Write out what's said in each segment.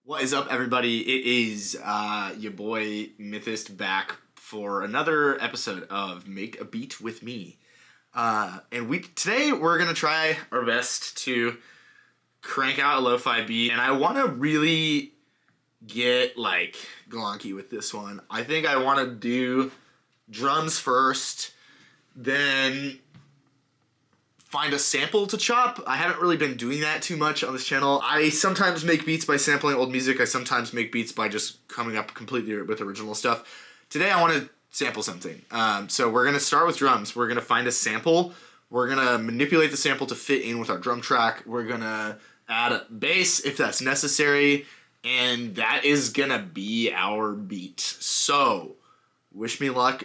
What is up, everybody? It is your boy Mythist back for another episode of Make a Beat with Me. Today we're gonna try our best to crank out a lo-fi beat, and I want to really get glonky with this one. I think I want to do drums first, then find a sample to chop. I haven't really been doing that too much on this channel. I sometimes make beats by sampling old music. I sometimes make beats by just coming up completely with original stuff. Today I want to sample something. So we're going to start with drums. We're going to find a sample. We're going to manipulate the sample to fit in with our drum track. We're going to add a bass if that's necessary. And that is going to be our beat. So wish me luck.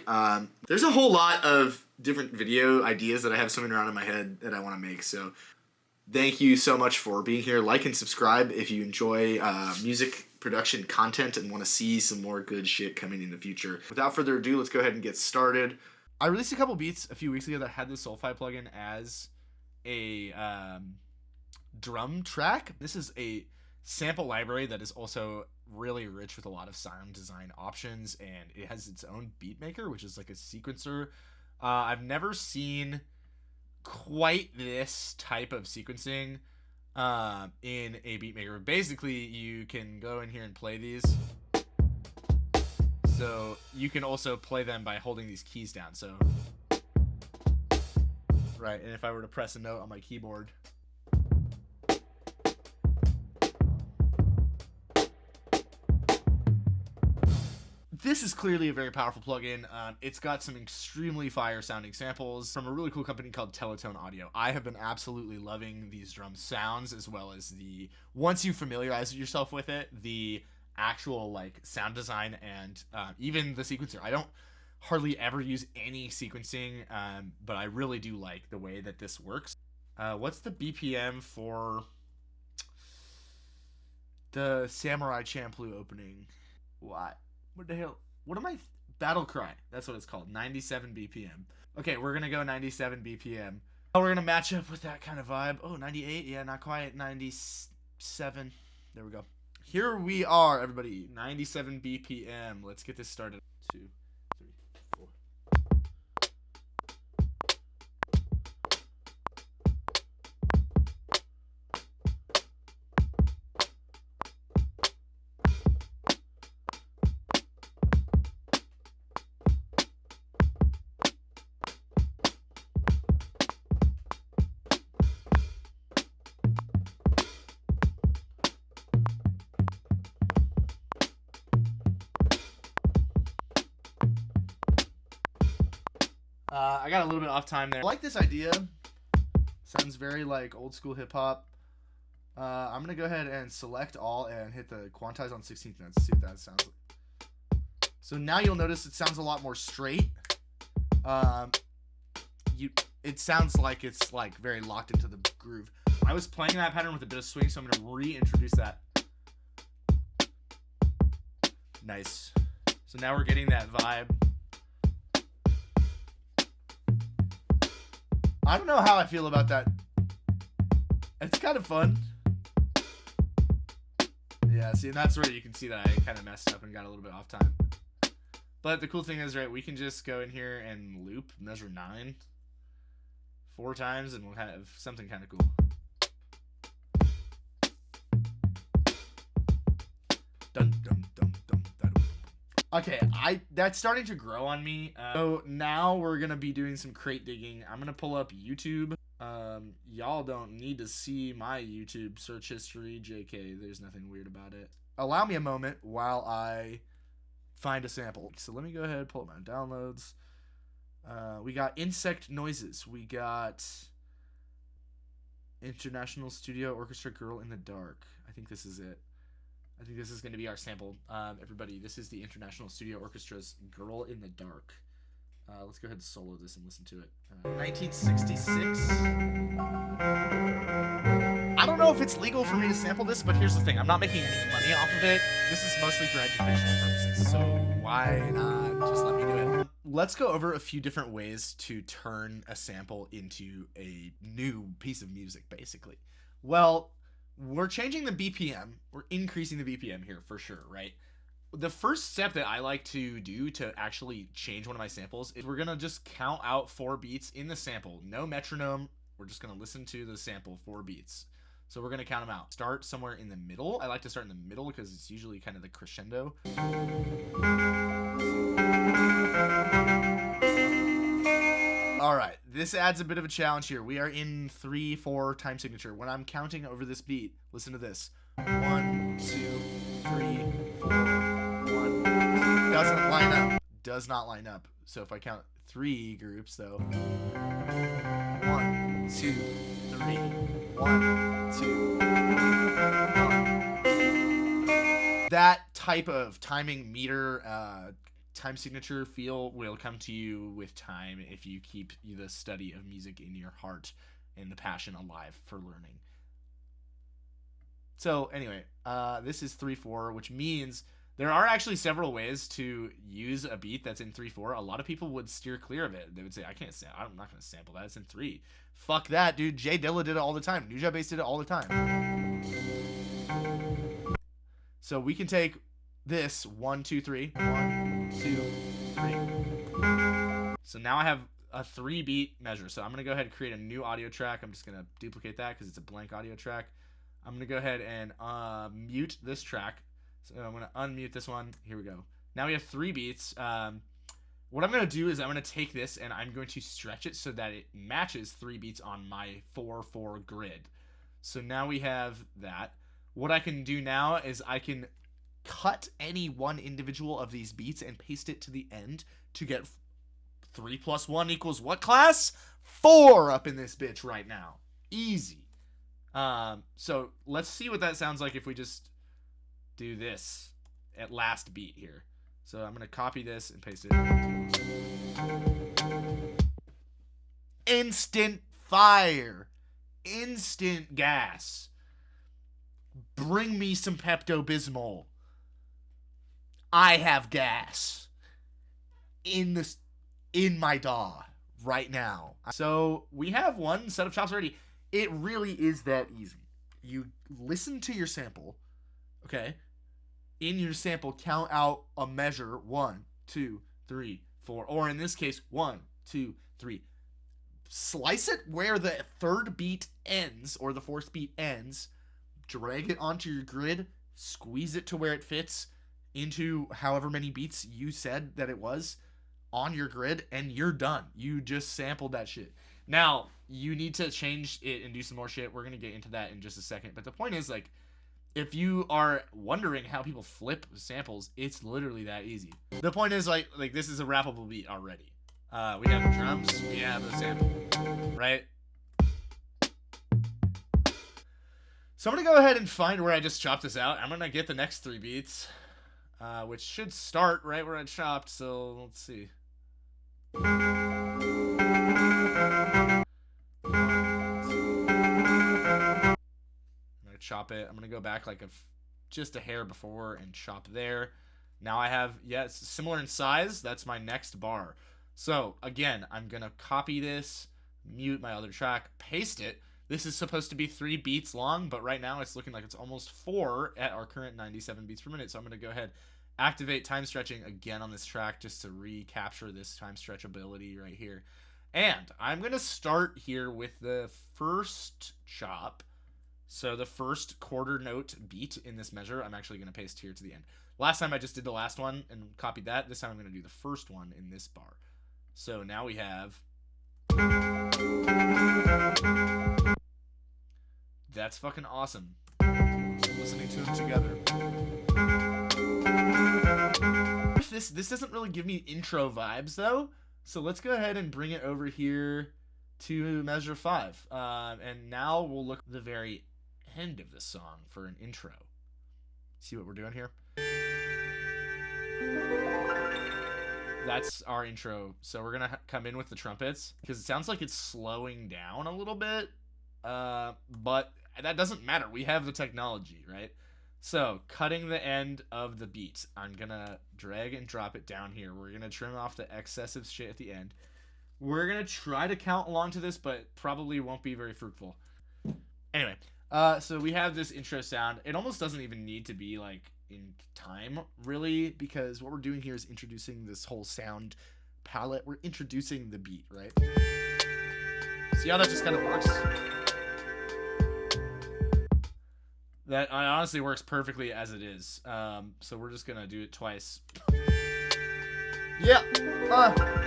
There's a whole lot of different video ideas that I have swimming around in my head that I want to make. So thank you so much for being here. Like and subscribe if you enjoy music production content and want to see some more good shit coming in the future. Without further ado, let's go ahead and get started. I released a couple beats a few weeks ago that had the Soulfy plugin as a drum track. This is a sample library that is also really rich with a lot of sound design options, and it has its own beat maker, which is like a sequencer. I've never seen quite this type of sequencing in a beat maker. Basically, you can go in here and play these. So you can also play them by holding these keys down. So, right, and if I were to press a note on my keyboard, this is clearly a very powerful plugin. It's got some extremely fire sounding samples from a really cool company called Teletone Audio. I have been absolutely loving these drum sounds, as well as once you familiarize yourself with it, the actual sound design and even the sequencer. I don't hardly ever use any sequencing, but I really do like the way that this works. What's the BPM for the Samurai Champloo opening? What the hell? What am I? Battle Cry. That's what it's called. 97 BPM. Okay, we're going to go 97 BPM. Oh, we're going to match up with that kind of vibe. Oh, 98. Yeah, not quite. 97. There we go. Here we are, everybody. 97 BPM. Let's get this started. 2, 3, 4. I got a little bit off time there. I like this idea. Sounds very like old school hip hop. I'm gonna go ahead and select all and hit the quantize on 16th notes. See what that sounds like. So now you'll notice it sounds a lot more straight. It sounds like it's very locked into the groove. I was playing that pattern with a bit of swing, so I'm gonna reintroduce that. Nice. So now we're getting that vibe. I don't know how I feel about that. It's kind of fun. Yeah, see, and that's where you can see that I kind of messed up and got a little bit off time. But the cool thing is, right, we can just go in here and loop measure 9 4 times, and we'll have something kind of cool. Dun, dun, dun, dun, dun. Okay, that's starting to grow on me. So now we're gonna be doing some crate digging. I'm gonna pull up YouTube. Y'all don't need to see my YouTube search history. JK, there's nothing weird about it. Allow me a moment while I find a sample. So let me go ahead and pull up my downloads. We got insect noises. We got International Studio Orchestra Girl in the Dark. I think this is it. I think this is going to be our sample. Everybody, this is the International Studio Orchestra's Girl in the Dark. Let's go ahead and solo this and listen to it. 1966. I don't know if it's legal for me to sample this, but here's the thing. I'm not making any money off of it. This is mostly for educational purposes, so why not just let me do it? Let's go over a few different ways to turn a sample into a new piece of music, basically. Well, we're changing the BPM. We're increasing the BPM here for sure, right? The first step that I like to do to actually change one of my samples is we're going to just count out 4 beats in the sample. No metronome. We're just going to listen to the sample 4 beats. So we're going to count them out. Start somewhere in the middle. I like to start in the middle because it's usually kind of the crescendo. All right, this adds a bit of a challenge here. We are in 3/4 time signature. When I'm counting over this beat, listen to this. 1, 2, 3, 4, 1. Doesn't line up. Does not line up. So if I count 3 groups, though. 1, 2, 3, 1, 2, 1. That type of timing meter, time signature feel will come to you with time if you keep the study of music in your heart and the passion alive for learning. So anyway, this is 3/4, which means there are actually several ways to use a beat that's in 3/4. A lot of people would steer clear of it. They would say, I'm not going to sample that. It's in 3. Fuck that, dude. Jay Dilla did it all the time. Nujabes Bass did it all the time. So we can take this 1, 2, 3. 1, 2, 3. So now I have a 3-beat measure. So I'm going to go ahead and create a new audio track. I'm just going to duplicate that because it's a blank audio track. I'm going to go ahead and mute this track. So I'm going to unmute this one. Here we go. Now we have 3 beats. What I'm going to do is I'm going to take this and I'm going to stretch it so that it matches 3 beats on my 4/4 grid. So now we have that. What I can do now is I can cut any one individual of these beats and paste it to the end to get 3 + 1 = what, class? 4 up in this bitch right now. Easy. So let's see what that sounds like if we just do this at last beat here. So I'm going to copy this and paste it. Instant fire. Instant gas. Bring me some Pepto-Bismol. I have gas in my DAW right now. So we have one set of chops already. It really is that easy. You listen to your sample, okay? In your sample, count out a measure 1, 2, 3, 4, or in this case 1, 2, 3. Slice it where the 3rd beat ends or the 4th beat ends. Drag it onto your grid. Squeeze it to where it fits into however many beats you said that it was on your grid, and you're done. You just sampled that shit. Now, you need to change it and do some more shit. We're going to get into that in just a second. But the point is, like, if you are wondering how people flip samples, it's literally that easy. The point is, like this is a rappable beat already. We have the drums, we have the sample, right? So I'm going to go ahead and find where I just chopped this out. I'm going to get the next 3 beats, which should start right where I chopped. So let's see. I'm going to chop it. I'm going to go back like just a hair before and chop there. Now I have, it's similar in size. That's my next bar. So again, I'm going to copy this, mute my other track, paste it. This is supposed to be 3 beats long, but right now it's looking like it's almost 4 at our current 97 beats per minute. So I'm going to go ahead, activate time stretching again on this track just to recapture this time stretchability right here. And I'm going to start here with the first chop. So the first quarter note beat in this measure, I'm actually going to paste here to the end. Last time I just did the last one and copied that. This time I'm going to do the first one in this bar. So now we have... That's fucking awesome. Listening to them together. This doesn't really give me intro vibes though. So let's go ahead and bring it over here to measure 5. And now we'll look at the very end of the song for an intro. See what we're doing here? That's our intro. So we're going to come in with the trumpets because it sounds like it's slowing down a little bit. But that doesn't matter. We have the technology, right? So cutting the end of the beat, I'm going to drag and drop it down here. We're going to trim off the excessive shit at the end. We're going to try to count along to this, but probably won't be very fruitful. Anyway, So we have this intro sound. It almost doesn't even need to be like in time, really, because what we're doing here is introducing this whole sound palette. We're introducing the beat, right? See how that just kind of works? That honestly works perfectly as it is. So we're just gonna do it twice. Yeah,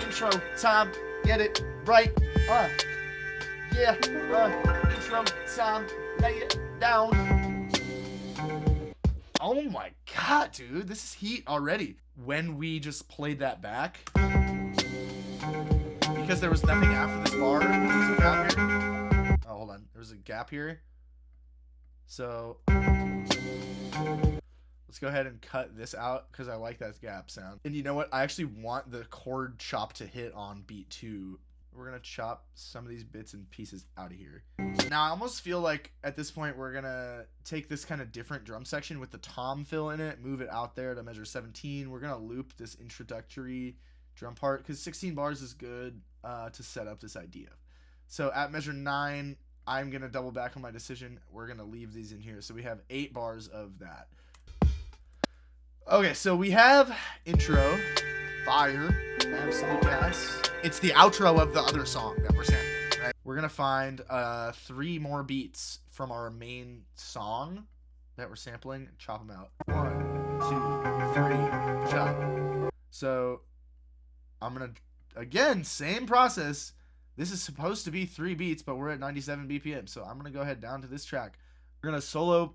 intro time, get it right. Yeah, intro time, lay it down. Oh my god, dude, this is heat already. When we just played that back, because there was nothing after this bar, there was a gap here. Oh, hold on, there was a gap here. So let's go ahead and cut this out because I like that gap sound. And you know what? I actually want the chord chop to hit on beat 2. We're going to chop some of these bits and pieces out of here. Now, I almost feel like at this point we're going to take this kind of different drum section with the tom fill in it, move it out there to measure 17. We're going to loop this introductory drum part because 16 bars is good to set up this idea. So at measure 9, I'm going to double back on my decision. We're going to leave these in here. So we have 8 bars of that. Okay, so we have intro, fire, absolute gas. It's the outro of the other song that we're sampling, right? We're going to find 3 more beats from our main song that we're sampling and chop them out. 1, 2, 3, chop. So I'm going to, again, same process. This is supposed to be 3 beats, but we're at 97 BPM. So I'm going to go ahead down to this track. We're going to solo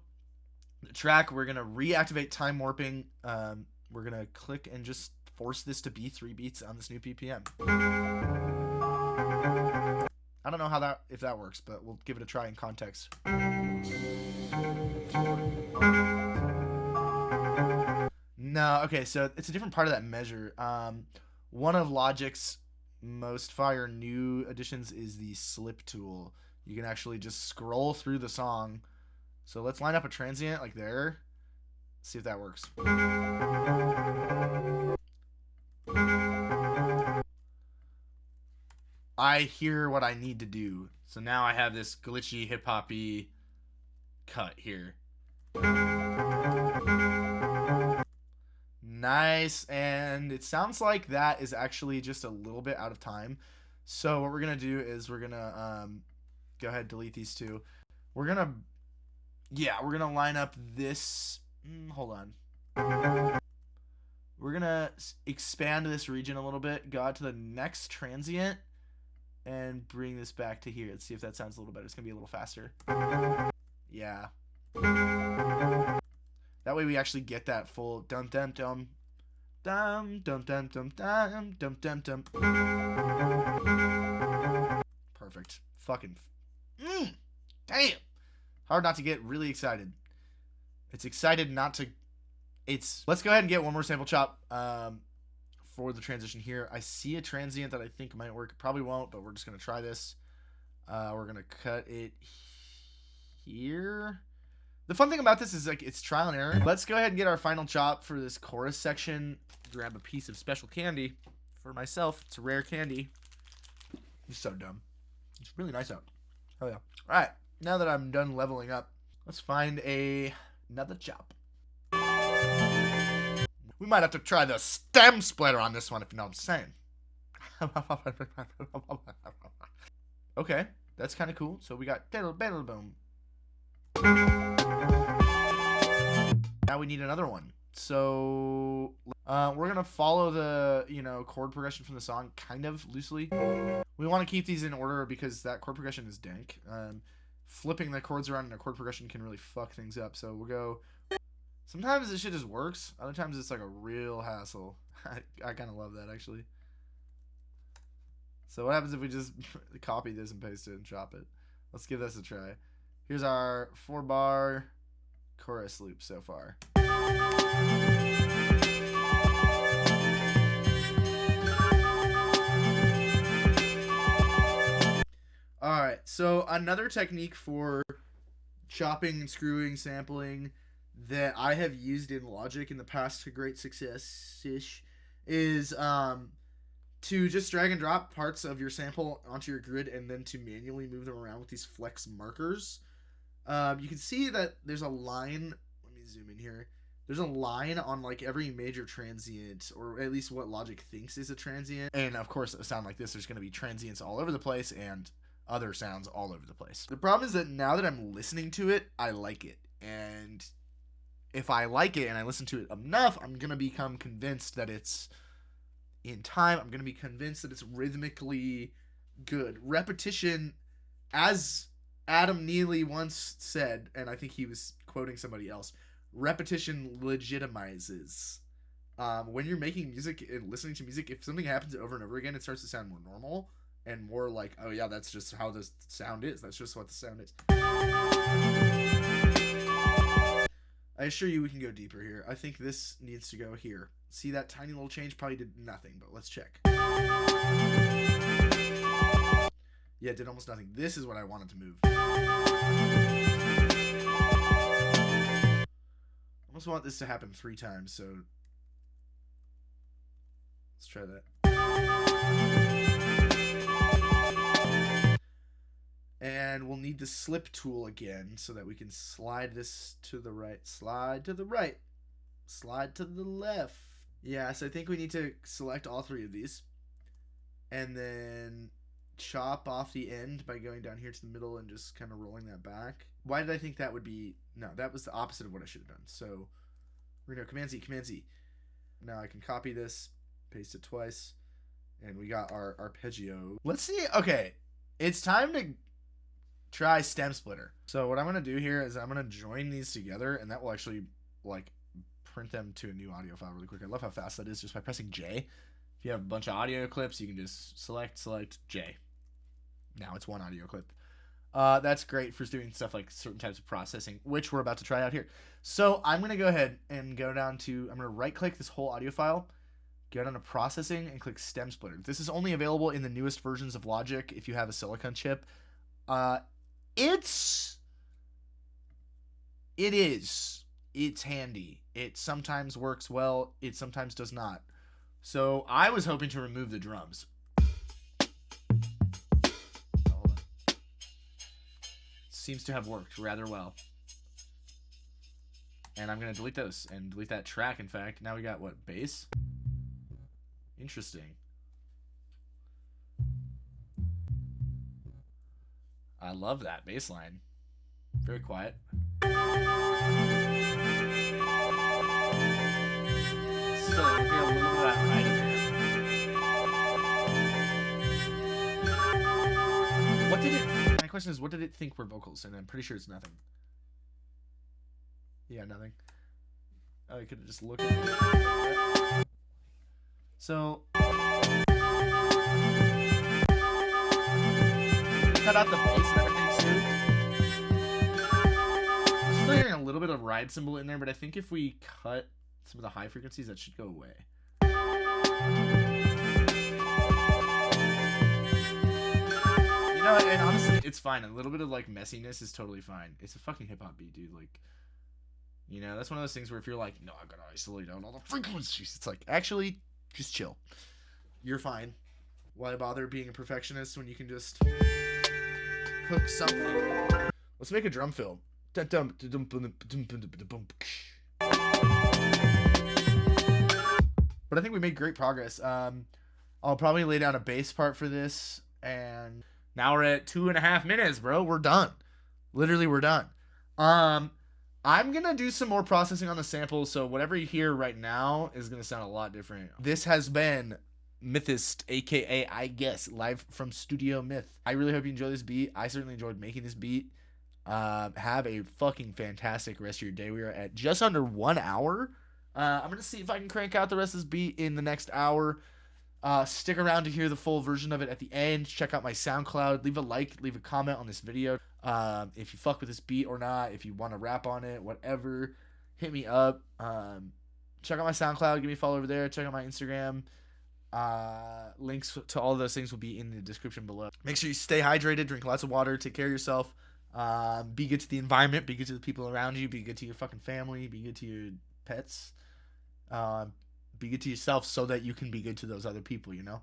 the track. We're going to reactivate time warping. We're going to click and just force this to be 3 beats on this new BPM. I don't know if that works, but we'll give it a try in context. No, okay, so it's a different part of that measure. One of Logic's most fire new additions is the slip tool. You can actually just scroll through the song. So let's line up a transient like there. See if that works. I hear what I need to do. So now I have this glitchy hip-hoppy cut here. Nice, and it sounds like that is actually just a little bit out of time. So what we're gonna do is we're gonna go ahead and delete these 2. We're gonna line up this. Hold on. We're gonna expand this region a little bit. Go out to the next transient and bring this back to here. Let's see if that sounds a little better. It's gonna be a little faster. Yeah. That way we actually get that full dum dum dum dum dum dum dum dum dum dum dum. Perfect. Fucking. Damn. Hard not to get really excited. It's excited not to. Let's go ahead and get one more sample chop for the transition here. I see a transient that I think might work. Probably won't, but we're just gonna try this. We're gonna cut it here. The fun thing about this is like it's trial and error. Let's go ahead and get our final chop for this chorus section. Grab a piece of special candy for myself. It's a rare candy. It's so dumb. It's really nice out. Oh yeah. All right. Now that I'm done leveling up, let's find another chop. We might have to try the stem splitter on this one, if you know what I'm saying. Okay, that's kind of cool. So we got diddle diddle boom. Now we need another one. So we're gonna follow the chord progression from the song kind of loosely. We want to keep these in order because that chord progression is dank. Flipping the chords around in a chord progression can really fuck things up. So we'll go. Sometimes this shit just works. Other times it's like a real hassle. I kind of love that actually. So what happens if we just copy this and paste it and chop it? Let's give this a try. Here's our 4-bar chorus loop so far. Alright, so another technique for chopping and screwing, sampling that I have used in Logic in the past to great success-ish is to just drag and drop parts of your sample onto your grid and then to manually move them around with these flex markers. You can see that there's a line. Let me zoom in here. There's a line on like every major transient, or at least what Logic thinks is a transient. And of course, a sound like this, there's going to be transients all over the place and other sounds all over the place. The problem is that now that I'm listening to it, I like it. And if I like it and I listen to it enough, I'm going to become convinced that it's in time. I'm going to be convinced that it's rhythmically good. Repetition, as Adam Neely once said, and I think he was quoting somebody else, repetition legitimizes. When you're making music and listening to music, if something happens over and over again, it starts to sound more normal and more like, oh yeah, that's just how the sound is. That's just what the sound is. I assure you we can go deeper here. I think this needs to go here. See that tiny little change? Probably did nothing, but let's check. Yeah, it did almost nothing. This is what I wanted to move. I almost want this to happen 3 times, so let's try that. And we'll need the slip tool again so that we can slide this to the right. Slide to the right. Slide to the left. Yeah, so I think we need to select all 3 of these. And then chop off the end by going down here to the middle and just kind of rolling that back. Why did I think that would be... No, that was the opposite of what I should have done. So we're going to Command Z, Command Z. Now I can copy this, paste it twice, and we got our arpeggio. Let's see. Okay, it's time to try stem splitter. So what I'm going to do here is I'm going to join these together, and that will actually like print them to a new audio file really quick. I love how fast that is just by pressing J. If you have a bunch of audio clips, you can just select J. Now it's one audio clip. That's great for doing stuff like certain types of processing, which we're about to try out here. So I'm going to go ahead and go down to, I'm going to right click this whole audio file, go down to processing and click stem splitter. This is only available in the newest versions of Logic if you have a silicon chip. It's handy. It sometimes works well. It sometimes does not. So I was hoping to remove the drums. Seems to have worked rather well. And I'm going to delete those and delete that track, in fact. Now we got, what, bass? Interesting. I love that bass line. Very quiet. So, we get a little bit of that right in there. What did it... My question is, what did it think were vocals? And I'm pretty sure it's nothing. Yeah, nothing. Oh, you could have just looked at it. So... cut out the bass and everything too. I'm still hearing a little bit of ride cymbal in there, but I think if we cut some of the high frequencies, that should go away. You know, and honestly, it's fine. A little bit of like messiness is totally fine. It's a fucking hip hop beat, dude. Like, you know, that's one of those things where if you're like, no, I gotta isolate out all the frequencies, it's like, actually, just chill. You're fine. Why bother being a perfectionist when you can just hook something? Let's make a drum fill. But I think we made great progress. I'll probably lay down a bass part for this, and now we're at 2.5 minutes, bro. We're done. Literally, we're done. I'm gonna do some more processing on the samples, so whatever you hear right now is gonna sound a lot different. This has been Mythist, aka I guess, live from Studio Myth. I really hope you enjoy this beat. I certainly enjoyed making this beat. Have a fucking fantastic rest of your day. We are at just under 1 hour. I'm gonna see if I can crank out the rest of this beat in the next hour. Stick around to hear the full version of it at the end. Check out my SoundCloud. Leave a like, leave a comment on this video. If you fuck with this beat or not, if you want to rap on it, whatever, hit me up. Check out my SoundCloud. Give me a follow over there. Check out my Instagram. Links to all of those things will be in the description below. Make sure you stay hydrated, drink lots of water, take care of yourself. Be good to the environment, be good to the people around you, be good to your fucking family, be good to your pets. Be good to yourself so that you can be good to those other people, you know?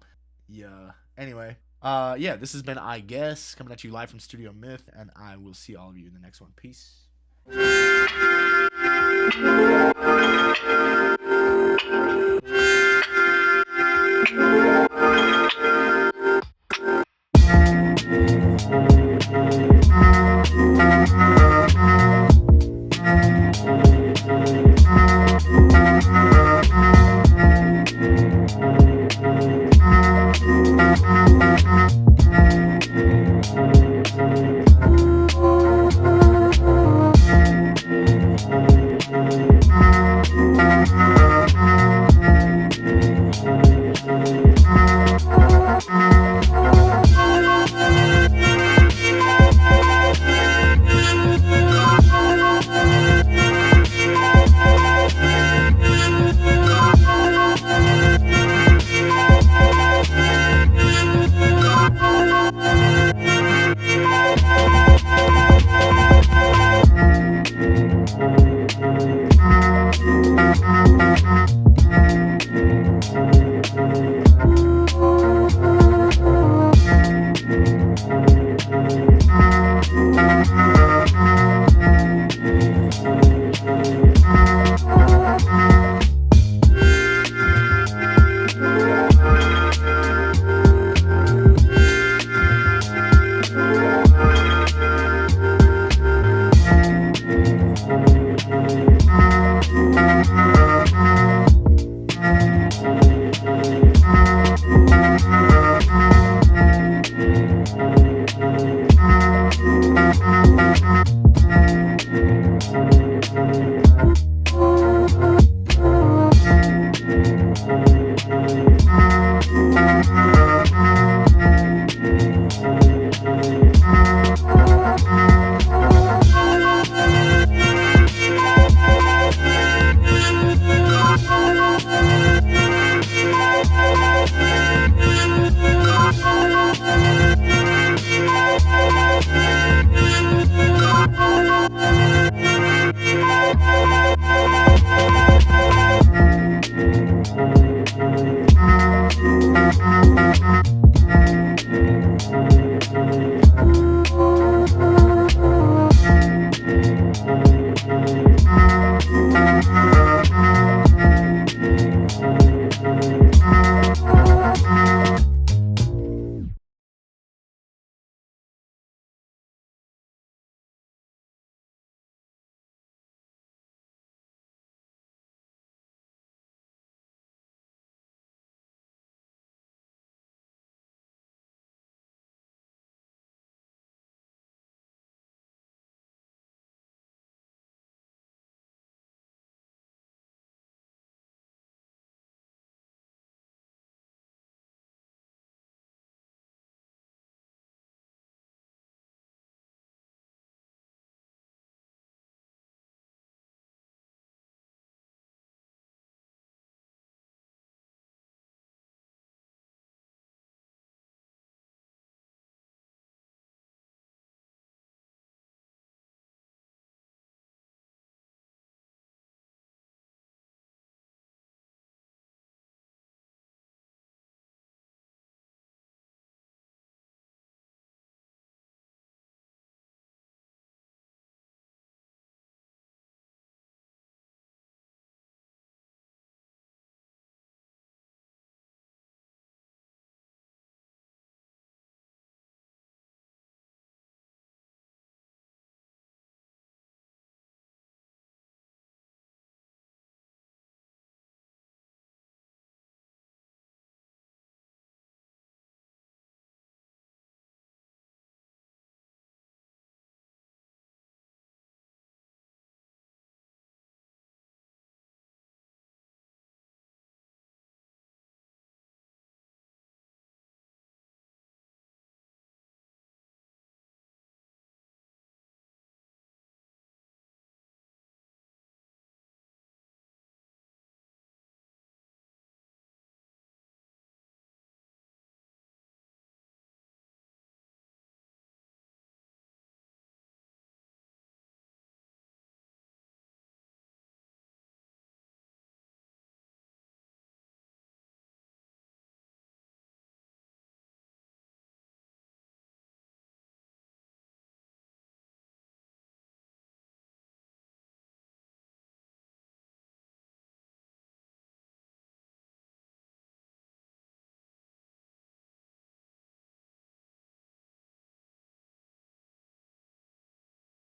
Yeah. Anyway, Yeah, this has been I Guess, coming at you live from Studio Myth, and I will see all of you in the next one. Peace.